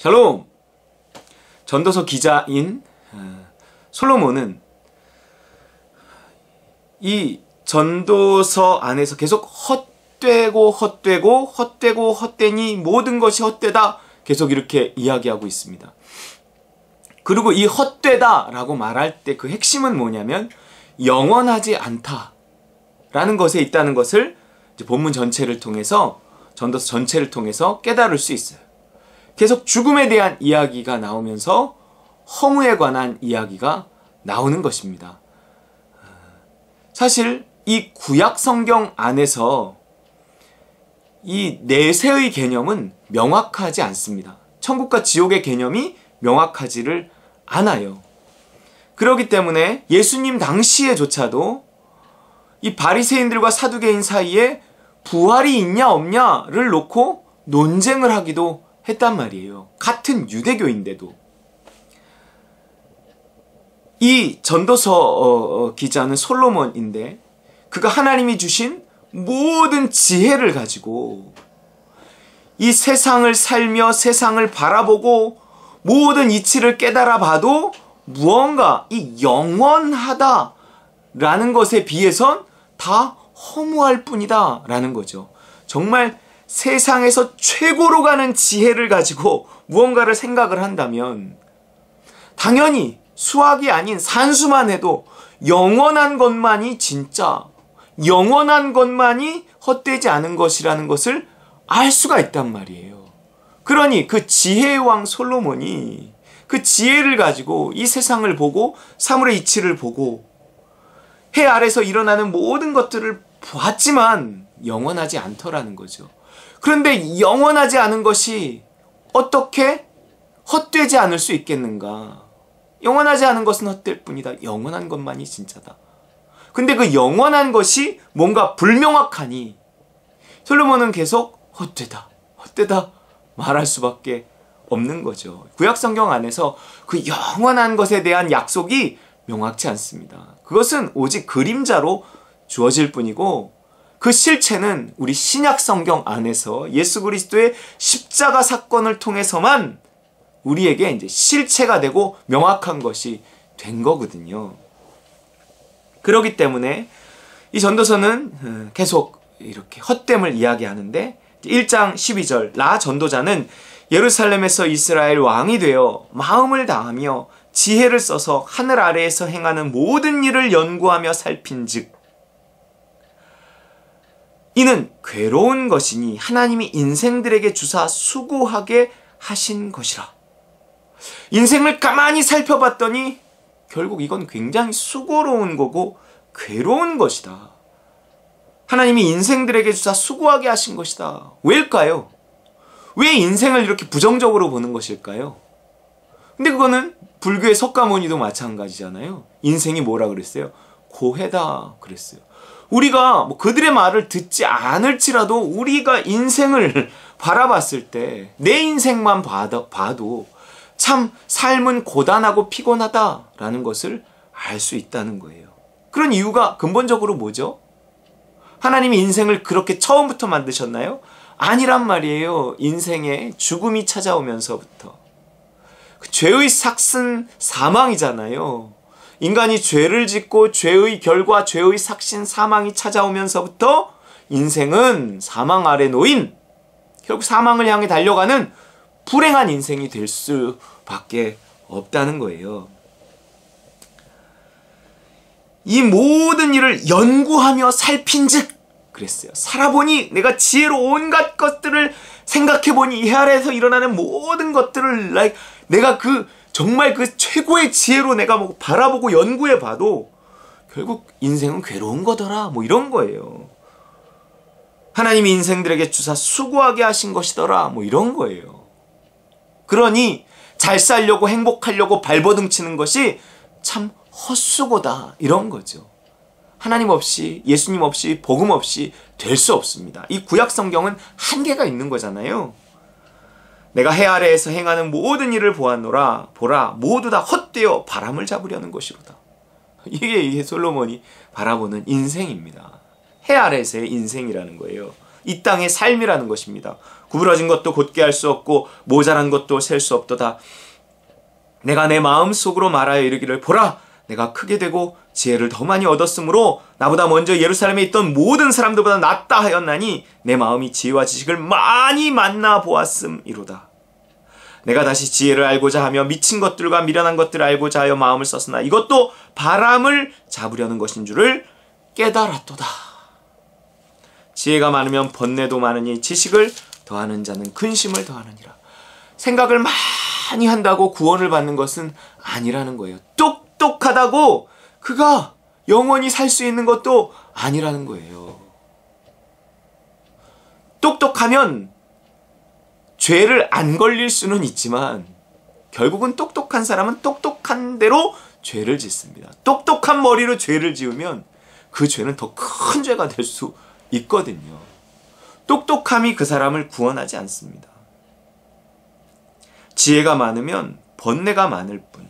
샬롬! 전도서 기자인 솔로몬은 이 전도서 안에서 계속 헛되니 모든 것이 헛되다 계속 이렇게 이야기하고 있습니다. 그리고 이 헛되다라고 말할 때 그 핵심은 뭐냐면 영원하지 않다라는 것에 있다는 것을 이제 본문 전체를 통해서 전도서 전체를 통해서 깨달을 수 있어요. 계속 죽음에 대한 이야기가 나오면서 허무에 관한 이야기가 나오는 것입니다. 사실 이 구약 성경 안에서 이 내세의 개념은 명확하지 않습니다. 천국과 지옥의 개념이 명확하지를 않아요. 그렇기 때문에 예수님 당시에조차도 이 바리새인들과 사두개인 사이에 부활이 있냐 없냐를 놓고 논쟁을 하기도 했단 말이에요. 같은 유대교인데도. 이 전도서 기자는 솔로몬인데 그가 하나님이 주신 모든 지혜를 가지고 이 세상을 살며 세상을 바라보고 모든 이치를 깨달아 봐도 무언가 이 영원하다라는 것에 비해선 다 허무할 뿐이다 라는 거죠. 정말 세상에서 최고로 가는 지혜를 가지고 무언가를 생각을 한다면 당연히 수학이 아닌 산수만 해도 영원한 것만이 진짜, 영원한 것만이 헛되지 않은 것이라는 것을 알 수가 있단 말이에요. 그러니 그 지혜의 왕 솔로몬이 그 지혜를 가지고 이 세상을 보고 사물의 이치를 보고 해 아래서 일어나는 모든 것들을 보았지만 영원하지 않더라는 거죠. 그런데 영원하지 않은 것이 어떻게 헛되지 않을 수 있겠는가? 영원하지 않은 것은 헛될 뿐이다. 영원한 것만이 진짜다. 근데 그 영원한 것이 뭔가 불명확하니 솔로몬은 계속 헛되다 말할 수밖에 없는 거죠. 구약 성경 안에서 그 영원한 것에 대한 약속이 명확치 않습니다. 그것은 오직 그림자로 주어질 뿐이고 그 실체는 우리 신약 성경 안에서 예수 그리스도의 십자가 사건을 통해서만 우리에게 이제 실체가 되고 명확한 것이 된 거거든요. 그렇기 때문에 이 전도서는 계속 이렇게 헛됨을 이야기하는데 1장 12절 나 전도자는 예루살렘에서 이스라엘 왕이 되어 마음을 다하며 지혜를 써서 하늘 아래에서 행하는 모든 일을 연구하며 살핀즉 이는 괴로운 것이니 하나님이 인생들에게 주사 수고하게 하신 것이라. 인생을 가만히 살펴봤더니 결국 이건 굉장히 수고로운 거고 괴로운 것이다. 하나님이 인생들에게 주사 수고하게 하신 것이다. 왜일까요? 왜 인생을 이렇게 부정적으로 보는 것일까요? 근데 그거는 불교의 석가모니도 마찬가지잖아요. 인생이 뭐라 그랬어요? 고해다 그랬어요. 우리가 뭐 그들의 말을 듣지 않을지라도 우리가 인생을 바라봤을 때 내 인생만 봐도 참 삶은 고단하고 피곤하다라는 것을 알 수 있다는 거예요. 그런 이유가 근본적으로 뭐죠? 하나님이 인생을 그렇게 처음부터 만드셨나요? 아니란 말이에요. 인생에 죽음이 찾아오면서부터. 그 죄의 삭슨 사망이잖아요. 인간이 죄를 짓고 죄의 결과, 죄의 삭신 사망이 찾아오면서부터 인생은 사망 아래 놓인 결국 사망을 향해 달려가는 불행한 인생이 될 수밖에 없다는 거예요. 이 모든 일을 연구하며 살핀즉 그랬어요. 살아보니 내가 지혜로 온갖 것들을 생각해보니 이 아래에서 일어나는 모든 것들을 내가 정말 그 최고의 지혜로 내가 뭐 바라보고 연구해봐도 결국 인생은 괴로운 거더라 뭐 이런 거예요. 하나님이 인생들에게 주사 수고하게 하신 것이더라 뭐 이런 거예요. 그러니 잘 살려고 행복하려고 발버둥 치는 것이 참 헛수고다 이런 거죠. 하나님 없이 예수님 없이 복음 없이 될 수 없습니다. 이 구약 성경은 한계가 있는 거잖아요. 내가 해 아래에서 행하는 모든 일을 보았노라 보라 모두 다 헛되어 바람을 잡으려는 것이로다. 이게 솔로몬이 바라보는 인생입니다. 해 아래에서의 인생이라는 거예요. 이 땅의 삶이라는 것입니다. 구부러진 것도 곧게 할 수 없고 모자란 것도 셀 수 없도다. 내가 내 마음속으로 말하여 이르기를 보라 내가 크게 되고 지혜를 더 많이 얻었으므로 나보다 먼저 예루살렘에 있던 모든 사람들보다 낫다 하였나니 내 마음이 지혜와 지식을 많이 만나 보았음이로다. 내가 다시 지혜를 알고자 하며 미친 것들과 미련한 것들을 알고자 하여 마음을 썼으나 이것도 바람을 잡으려는 것인 줄을 깨달았도다. 지혜가 많으면 번뇌도 많으니 지식을 더하는 자는 근심을 더하느니라. 생각을 많이 한다고 구원을 받는 것은 아니라는 거예요. 똑똑하다고 그가 영원히 살 수 있는 것도 아니라는 거예요. 똑똑하면 죄를 안 걸릴 수는 있지만 결국은 똑똑한 사람은 똑똑한 대로 죄를 짓습니다. 똑똑한 머리로 죄를 지으면 그 죄는 더 큰 죄가 될 수 있거든요. 똑똑함이 그 사람을 구원하지 않습니다. 지혜가 많으면 번뇌가 많을 뿐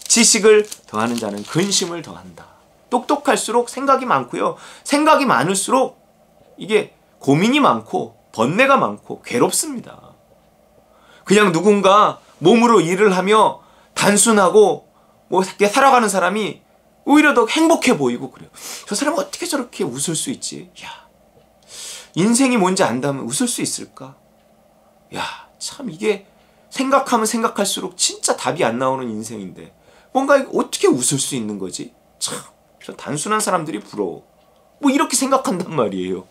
지식을 더하는 자는 근심을 더한다. 똑똑할수록 생각이 많고요. 생각이 많을수록 이게 고민이 많고 번뇌가 많고 괴롭습니다. 그냥 누군가 몸으로 일을 하며 단순하고 뭐 이렇게 살아가는 사람이 오히려 더 행복해 보이고 그래요. 저 사람은 어떻게 저렇게 웃을 수 있지? 야, 인생이 뭔지 안다면 웃을 수 있을까? 야, 참 이게 생각하면 생각할수록 진짜 답이 안 나오는 인생인데 뭔가 어떻게 웃을 수 있는 거지? 참, 저 단순한 사람들이 부러워. 뭐 이렇게 생각한단 말이에요.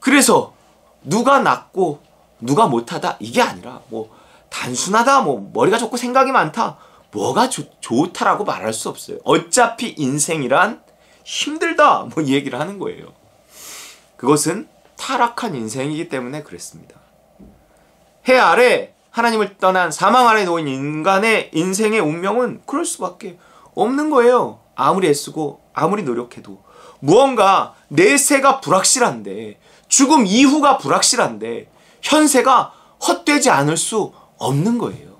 그래서 누가 낫고 누가 못하다 이게 아니라 뭐 단순하다 뭐 머리가 좋고 생각이 많다 뭐가 좋다라고 말할 수 없어요. 어차피 인생이란 힘들다 뭐 이 얘기를 하는 거예요. 그것은 타락한 인생이기 때문에 그랬습니다. 해 아래 하나님을 떠난 사망 아래 놓인 인간의 인생의 운명은 그럴 수밖에 없는 거예요. 아무리 애쓰고 아무리 노력해도 무언가 내세가 불확실한데 죽음 이후가 불확실한데 현세가 헛되지 않을 수 없는 거예요.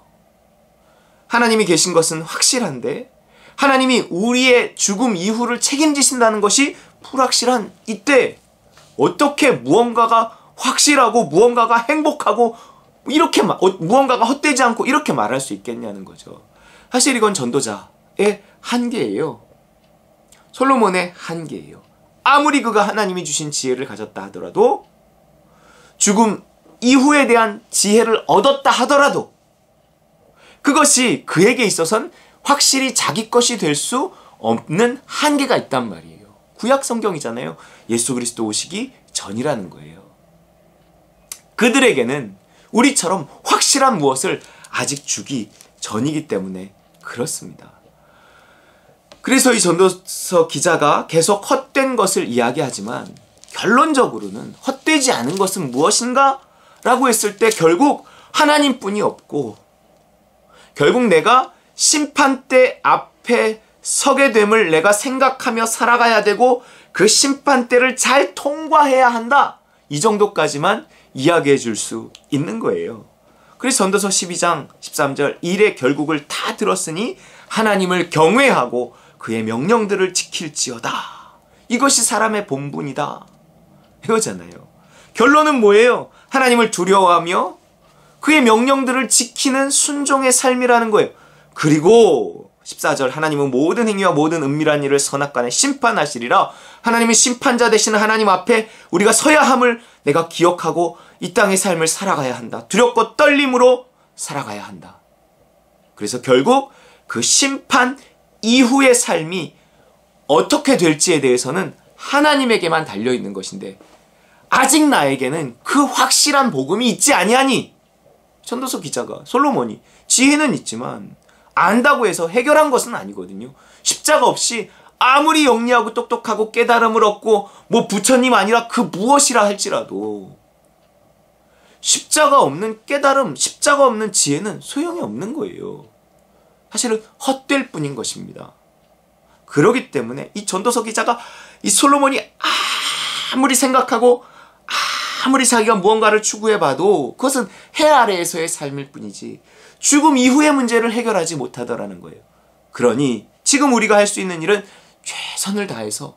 하나님이 계신 것은 확실한데 하나님이 우리의 죽음 이후를 책임지신다는 것이 불확실한 이때 어떻게 무언가가 확실하고 무언가가 행복하고 이렇게 무언가가 헛되지 않고 이렇게 말할 수 있겠냐는 거죠. 사실 이건 전도자의 한계예요. 솔로몬의 한계예요. 아무리 그가 하나님이 주신 지혜를 가졌다 하더라도 죽음 이후에 대한 지혜를 얻었다 하더라도 그것이 그에게 있어서는 확실히 자기 것이 될 수 없는 한계가 있단 말이에요. 구약 성경이잖아요. 예수 그리스도 오시기 전이라는 거예요. 그들에게는 우리처럼 확실한 무엇을 아직 주기 전이기 때문에 그렇습니다. 그래서 이 전도서 기자가 계속 헛된 것을 이야기하지만 결론적으로는 헛되지 않은 것은 무엇인가? 라고 했을 때 결국 하나님뿐이 없고 결국 내가 심판대 앞에 서게 됨을 내가 생각하며 살아가야 되고 그 심판대를 잘 통과해야 한다. 이 정도까지만 이야기해 줄 수 있는 거예요. 그래서 전도서 12장 13절 일의 결국을 다 들었으니 하나님을 경외하고 그의 명령들을 지킬지어다. 이것이 사람의 본분이다. 이거잖아요. 결론은 뭐예요? 하나님을 두려워하며 그의 명령들을 지키는 순종의 삶이라는 거예요. 그리고 14절 하나님은 모든 행위와 모든 은밀한 일을 선악간에 심판하시리라. 하나님은 심판자 되시는 하나님 앞에 우리가 서야 함을 내가 기억하고 이 땅의 삶을 살아가야 한다. 두렵고 떨림으로 살아가야 한다. 그래서 결국 그 심판 이후의 삶이 어떻게 될지에 대해서는 하나님에게만 달려있는 것인데 아직 나에게는 그 확실한 복음이 있지 아니하니 전도서 기자가 솔로몬이 지혜는 있지만 안다고 해서 해결한 것은 아니거든요. 십자가 없이 아무리 영리하고 똑똑하고 깨달음을 얻고 뭐 부처님 아니라 그 무엇이라 할지라도 십자가 없는 깨달음, 십자가 없는 지혜는 소용이 없는 거예요. 사실은 헛될 뿐인 것입니다. 그렇기 때문에 이 전도서 기자가 이 솔로몬이 아무리 생각하고 아무리 자기가 무언가를 추구해봐도 그것은 해 아래에서의 삶일 뿐이지 죽음 이후의 문제를 해결하지 못하더라는 거예요. 그러니 지금 우리가 할 수 있는 일은 최선을 다해서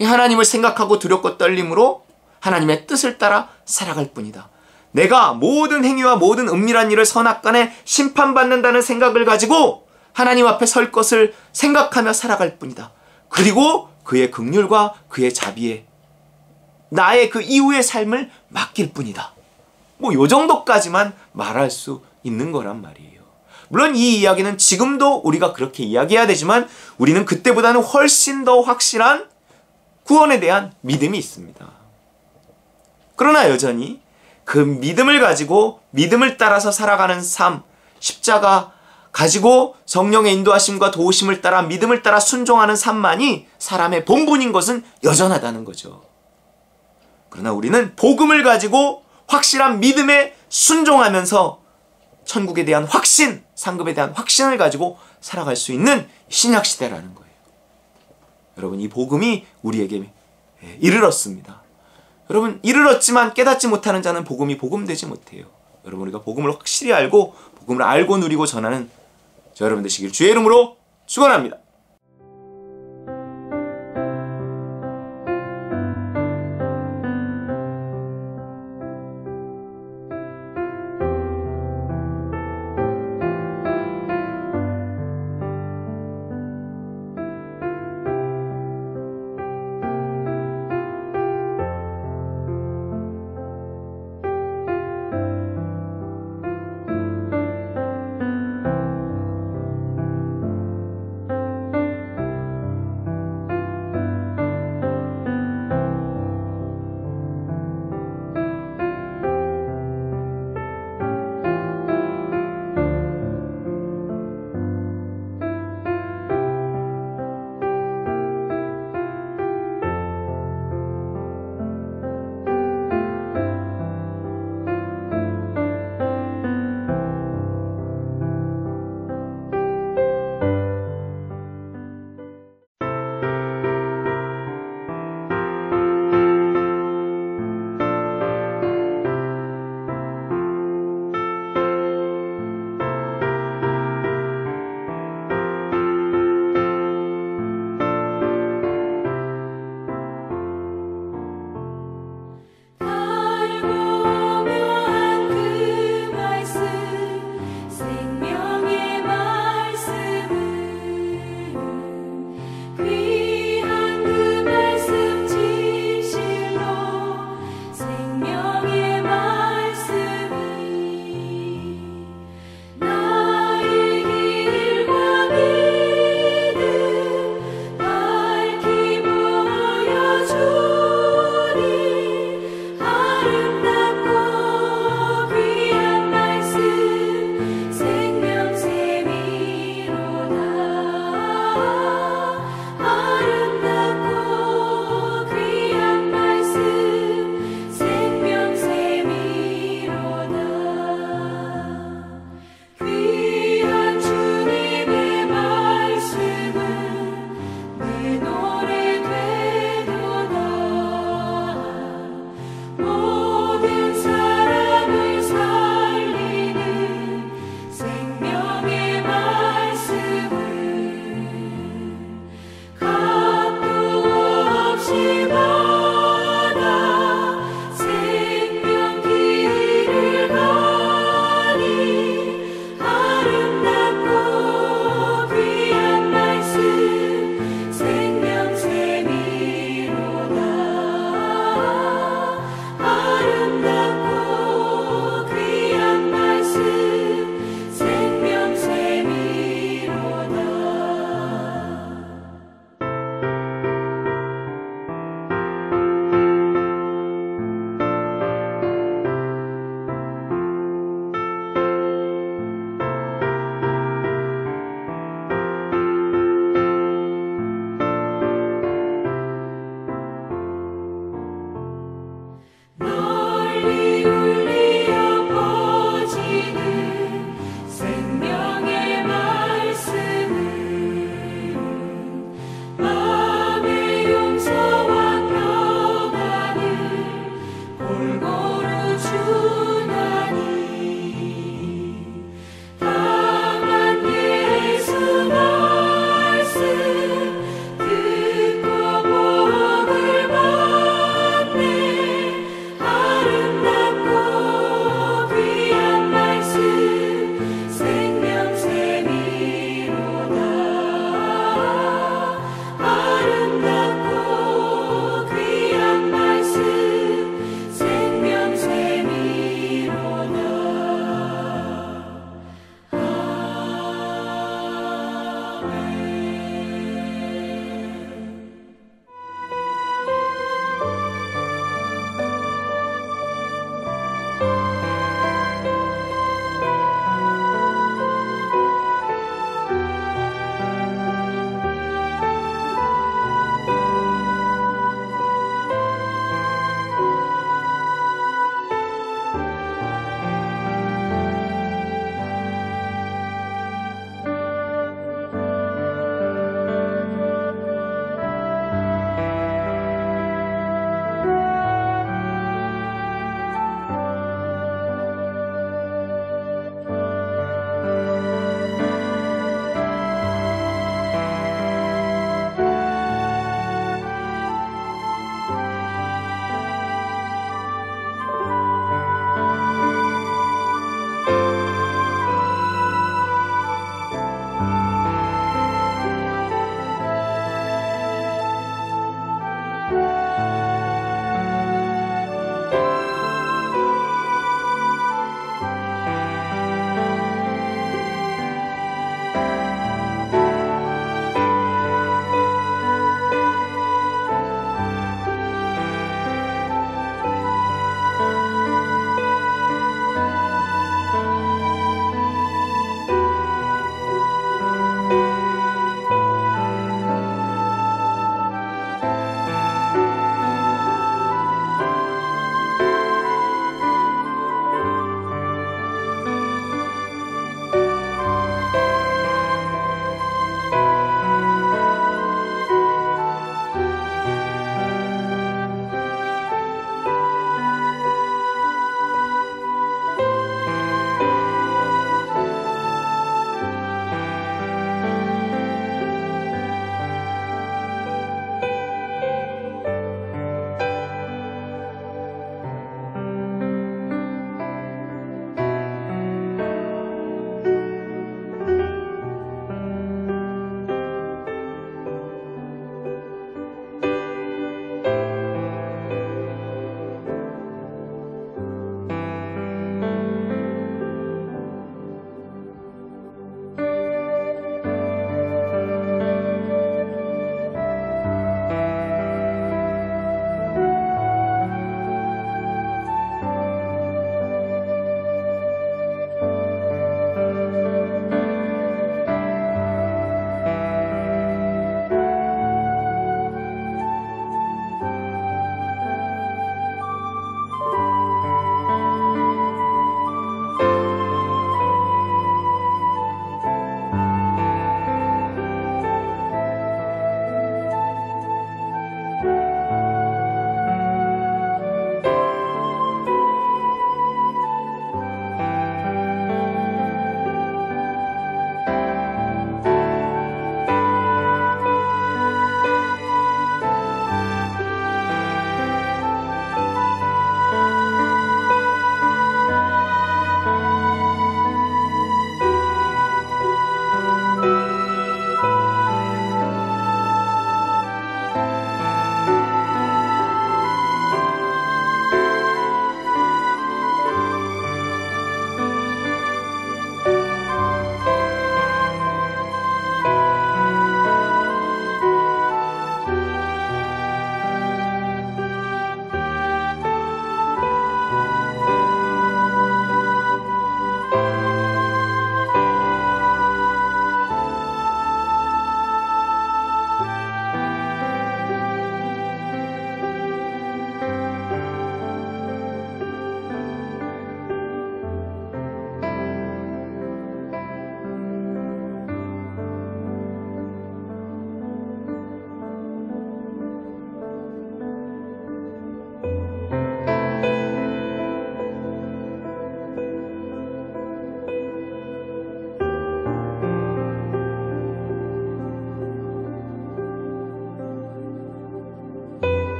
하나님을 생각하고 두렵고 떨림으로 하나님의 뜻을 따라 살아갈 뿐이다. 내가 모든 행위와 모든 은밀한 일을 선악간에 심판받는다는 생각을 가지고 하나님 앞에 설 것을 생각하며 살아갈 뿐이다. 그리고 그의 긍휼과 그의 자비에 나의 그 이후의 삶을 맡길 뿐이다. 뭐 요 정도까지만 말할 수 있는 거란 말이에요. 물론 이 이야기는 지금도 우리가 그렇게 이야기해야 되지만 우리는 그때보다는 훨씬 더 확실한 구원에 대한 믿음이 있습니다. 그러나 여전히 그 믿음을 가지고 믿음을 따라서 살아가는 삶, 십자가 가지고 성령의 인도하심과 도우심을 따라 믿음을 따라 순종하는 삶만이 사람의 본분인 것은 여전하다는 거죠. 그러나 우리는 복음을 가지고 확실한 믿음에 순종하면서 천국에 대한 확신, 상급에 대한 확신을 가지고 살아갈 수 있는 신약시대라는 거예요. 여러분, 이 복음이 우리에게 이르렀습니다. 여러분, 이르렀지만 깨닫지 못하는 자는 복음이 복음되지 못해요. 여러분, 우리가 복음을 확실히 알고 복음을 알고 누리고 전하는 저 여러분 되시길 주의 이름으로 축원합니다.